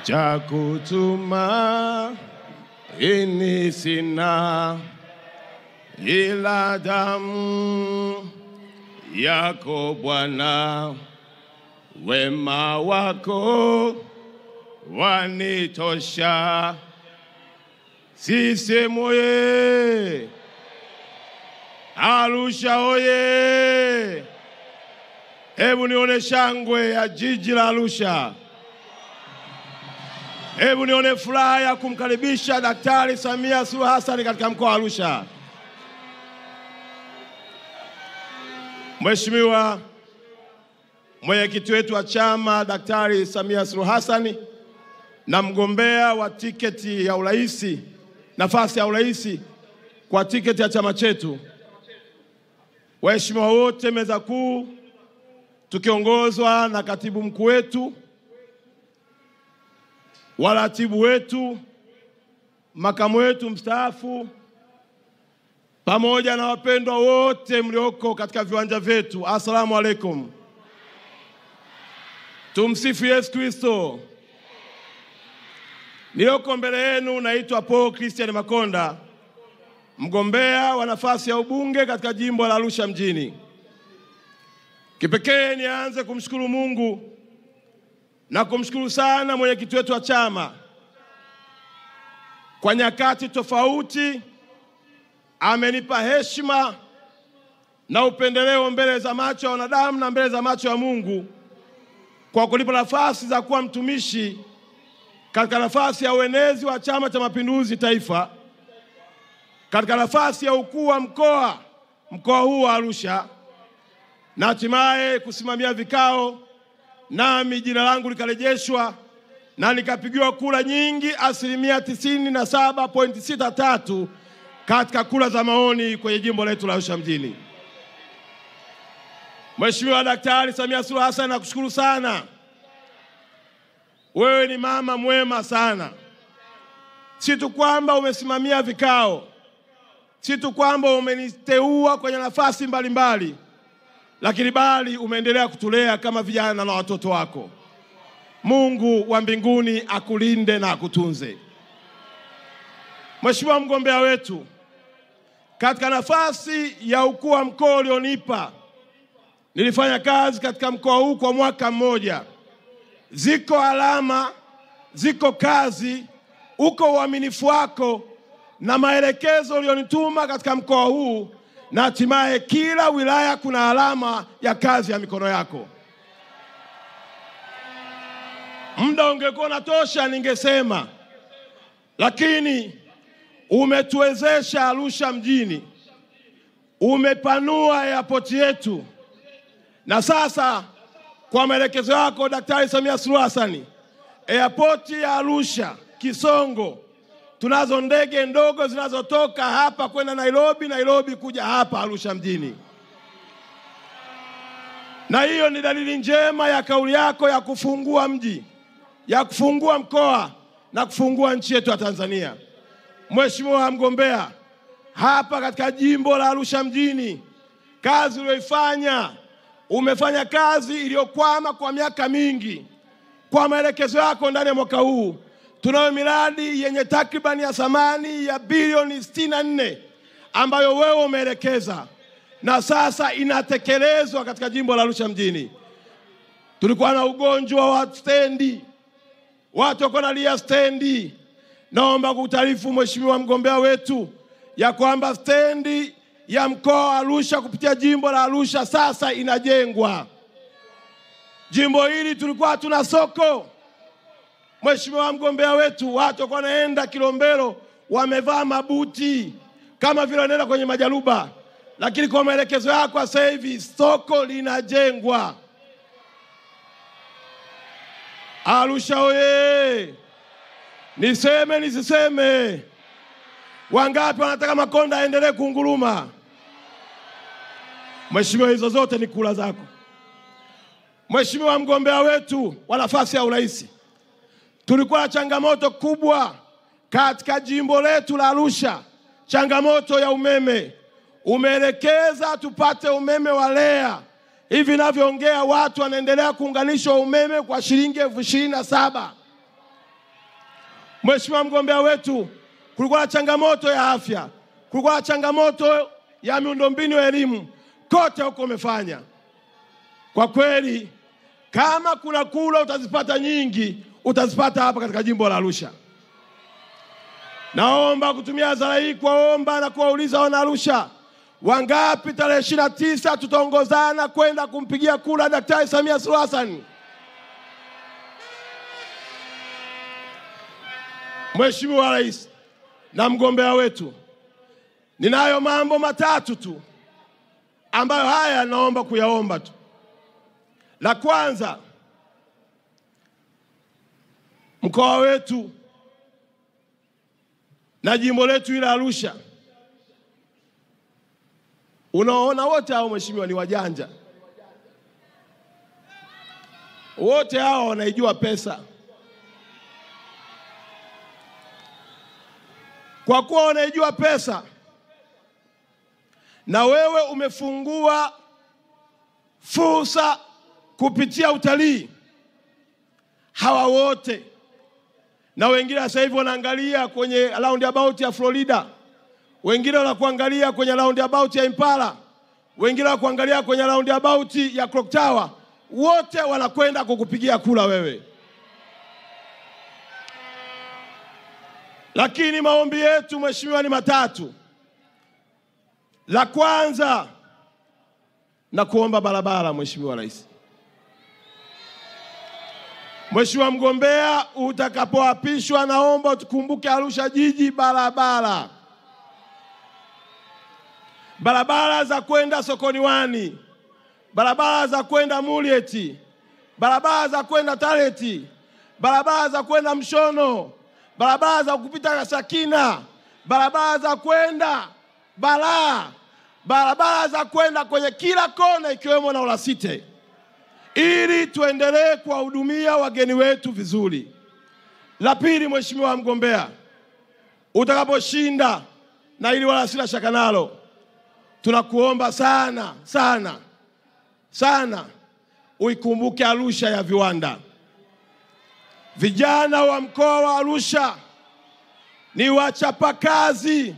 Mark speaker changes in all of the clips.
Speaker 1: cha kutuma ini sina ila damu yako Bwana, wema wako wanitosha. CCM oye! Arusha oye! Hebu nione shangwe ya jiji la Arusha. Hebu nione furaha ya kumkaribisha Daktari Samia Suluhu Hassan katika mkoa wa Arusha. Mheshimiwa mwenyekiti wetu wa chama Daktari Samia Suluhu Hassan na mgombea wa tiketi ya uraisi, nafasi ya uraisi kwa tiketi ya chama chetu, waheshimiwa wote meza kuu tukiongozwa na katibu mkuu wetu, waratibu wetu, makamu wetu mstaafu, pamoja na wapendwa wote mlioko katika viwanja vyetu, asalamu alaykum. Tumsifu Yesu Kristo. Nilioko mbele yenu naitwa Paul Christian Makonda, mgombea wa nafasi ya ubunge katika jimbo la Arusha mjini. Kipekee nianze kumshukuru Mungu na kumshukuru sana mwenyekiti wetu wa chama. Kwa nyakati tofauti amenipa heshima na upendeleo mbele za macho ya wanadamu na mbele za macho ya Mungu, kwa kunipa nafasi za kuwa mtumishi katika nafasi ya uenezi wa Chama cha Mapinduzi Taifa, katika nafasi ya ukuu wa mkoa huu wa Arusha, na hatimaye kusimamia vikao, nami jina langu likarejeshwa na nikapigiwa kura nyingi 97.63% katika kura za maoni kwenye jimbo letu la Arusha mjini. Mheshimiwa Daktari Samia Suluhu Hassan, nakushukuru sana. Wewe ni mama mwema sana. Si tu kwamba umesimamia vikao, si tu kwamba umeniteua kwenye nafasi mbalimbali, lakini bali umeendelea kutulea kama vijana na watoto wako. Mungu wa mbinguni akulinde na akutunze. Mheshimiwa mgombea wetu, katika nafasi ya ukuu wa mkoa ulionipa, nilifanya kazi katika mkoa huu kwa mwaka mmoja. Ziko alama, ziko kazi, uko uaminifu wako na maelekezo ulionituma katika mkoa huu, na hatimaye kila wilaya kuna alama ya kazi ya mikono yako. Muda ungekuwa unatosha ningesema, lakini umetuwezesha Arusha mjini, umepanua airport yetu, na sasa kwa maelekezo yako Daktari Samia Suluhu Hassan, airport ya Arusha Kisongo, tunazo ndege ndogo zinazotoka hapa kwenda Nairobi kuja hapa Arusha mjini. Na hiyo ni dalili njema ya kauli yako ya kufungua mji, ya kufungua mkoa na kufungua nchi yetu ya Tanzania. Mheshimiwa mgombea, hapa katika jimbo la Arusha mjini, kazi uliyoifanya, umefanya kazi iliyokwama kwa miaka mingi. Kwa maelekezo yako ndani ya mwaka huu, tunayo miradi yenye takribani ya thamani ya bilioni 64 ambayo wewe umeelekeza na sasa inatekelezwa katika jimbo la Arusha mjini. Tulikuwa na ugonjwa wa stendi, watu wako nalia stendi. Naomba kutaarifu Mheshimiwa mgombea wetu ya kwamba stendi ya mkoa wa Arusha kupitia jimbo la Arusha sasa inajengwa. Jimbo hili tulikuwa tuna soko. Mheshimiwa mgombea wetu, watu wako naenda Kilombero wamevaa mabuti kama vile wanaenda kwenye majaruba, lakini kwa maelekezo yako sasa hivi soko linajengwa. Arusha oye! Niseme nisiseme? Wangapi wanataka Makonda aendelee kunguruma? Mheshimiwa, hizo zote ni kula zako. Mheshimiwa mgombea wetu wa nafasi ya urais, tulikuwa na changamoto kubwa katika jimbo letu la Arusha, changamoto ya umeme. Umeelekeza tupate umeme wa REA. Hivi ninavyoongea watu wanaendelea kuunganishwa umeme kwa shilingi 27,000. Mheshimiwa mgombea wetu, kulikuwa na changamoto ya afya, kulikuwa na changamoto ya miundombinu ya elimu, kote huko umefanya. Kwa kweli, kama kuna kula utazipata nyingi, utazipata hapa katika jimbo la Arusha. Naomba kutumia hadhara hii kuwaomba na kuwauliza wana Arusha, wangapi tarehe 29 tutaongozana kwenda kumpigia kura Daktari Samia Suluhu Hassan? Mheshimiwa Rais na mgombea wetu, ninayo mambo matatu tu ambayo haya naomba kuyaomba tu. La kwanza, mkoa wetu na jimbo letu ila Arusha, unaona wote hao mheshimiwa ni wajanja. Wote hao wanaijua pesa. Kwa kuwa wanaijua pesa na wewe umefungua fursa kupitia utalii, hawa wote na wengine sasa hivi wanaangalia kwenye roundabout ya Florida, wengine wanakuangalia kwenye roundabout ya Impala, wengine wanakuangalia kwenye roundabout ya Clock Tower, wote wanakwenda kukupigia kula wewe. Lakini maombi yetu mheshimiwa ni matatu. La kwanza, na kuomba barabara Mheshimiwa Rais. Mheshimiwa mgombea, utakapoapishwa naomba tukumbuke Arusha jiji barabara. Barabara za kwenda Sokoni Wani, barabara za kwenda Mulieti, barabara za kwenda Tareti, barabara za kwenda Mshono, barabara za kupita Sakina, barabara za kwenda Balaa, barabara za kwenda kwenye kila kona ikiwemo na Olasite, ili tuendelee kuwahudumia wageni wetu vizuri. La pili mheshimiwa mgombea, utakaposhinda, na ili wala sina shaka nalo, tunakuomba sana sana sana uikumbuke Arusha ya viwanda. Vijana wa mkoa wa Arusha ni wachapakazi.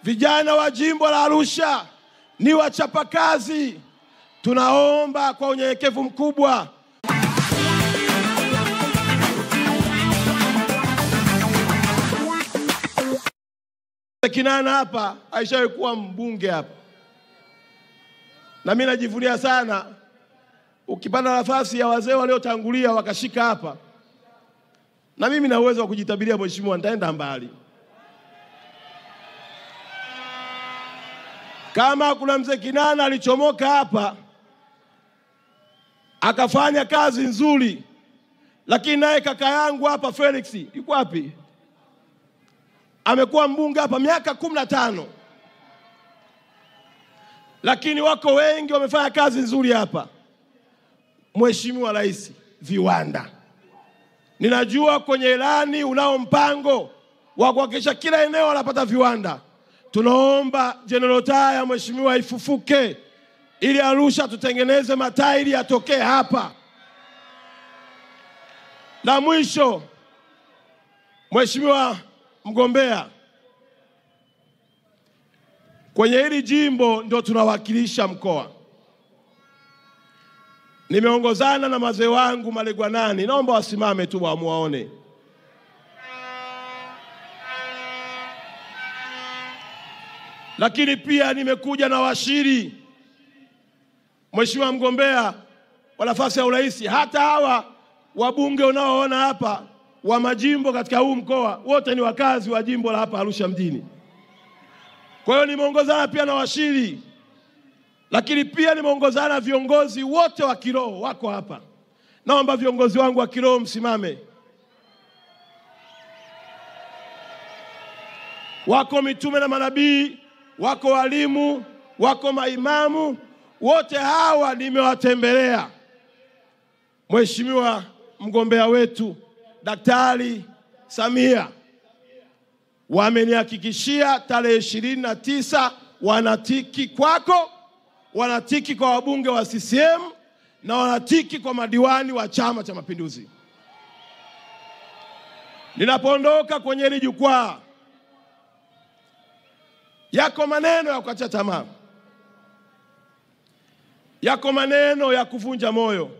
Speaker 1: Vijana wa jimbo la Arusha ni wachapakazi. Tunaomba kwa unyenyekevu mkubwa Kinana hapa aishawahi kuwa mbunge hapa, na mimi najivunia sana. Ukipanda nafasi ya wazee waliotangulia wakashika hapa, na mimi na uwezo wa kujitabiria mheshimiwa nitaenda mbali. Kama kuna mzee Kinana alichomoka hapa akafanya kazi nzuri, lakini naye kaka yangu hapa Felix yuko wapi? Amekuwa mbunge hapa miaka 15. Lakini wako wengi wamefanya kazi nzuri hapa. Mheshimiwa Rais, viwanda. Ninajua kwenye ilani unao mpango wa kuhakikisha kila eneo wanapata viwanda. Tunaomba General Tyre mheshimiwa ifufuke, ili Arusha tutengeneze matairi yatokee hapa. La mwisho mheshimiwa mgombea, kwenye hili jimbo ndio tunawakilisha mkoa. Nimeongozana na mazee wangu Malegwanani, naomba wasimame tu wamuone. Lakini pia nimekuja na washiri. Mheshimiwa mgombea wa nafasi ya urais, hata hawa wabunge unaoona hapa wa majimbo katika huu mkoa wote ni wakazi wa jimbo la hapa Arusha mjini. Kwa hiyo nimeongozana pia na washiri, lakini pia nimeongozana viongozi wote wa kiroho wako hapa. Naomba viongozi wangu wa kiroho msimame. Wako mitume na manabii, wako walimu, wako maimamu, wote hawa nimewatembelea. Mheshimiwa mgombea wetu Daktari Samia wamenihakikishia tarehe 29 wanatiki kwako, wanatiki kwa wabunge wa CCM na wanatiki kwa madiwani wa Chama cha Mapinduzi. Ninapoondoka kwenye hili jukwaa, yako maneno ya kukatisha tamaa, yako maneno ya kuvunja moyo,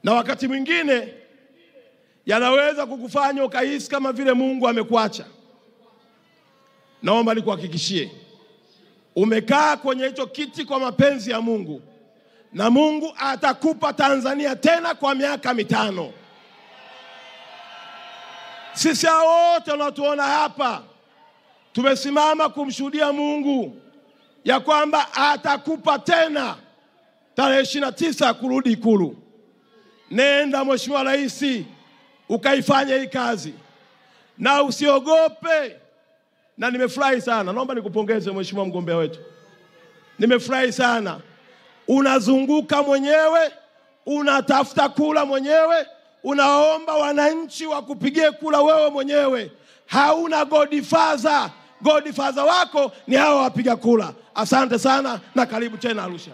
Speaker 1: na wakati mwingine yanaweza kukufanya ukahisi kama vile Mungu amekuacha. Naomba nikuhakikishie, umekaa kwenye hicho kiti kwa mapenzi ya Mungu, na Mungu atakupa Tanzania tena kwa miaka 5. Sisi wote tunatuona hapa tumesimama kumshuhudia Mungu ya kwamba atakupa tena tarehe 29 kurudi Ikulu. Nenda Mheshimiwa Rais, ukaifanya hii kazi na usiogope. Na nimefurahi sana, naomba nikupongeze Mheshimiwa mgombea wetu. Nimefurahi sana, unazunguka mwenyewe, unatafuta kula mwenyewe, unaomba wananchi wakupigie kula wewe mwenyewe. Hauna godfather. Godfather wako ni hao wapiga kula. Asante sana na karibu tena Arusha.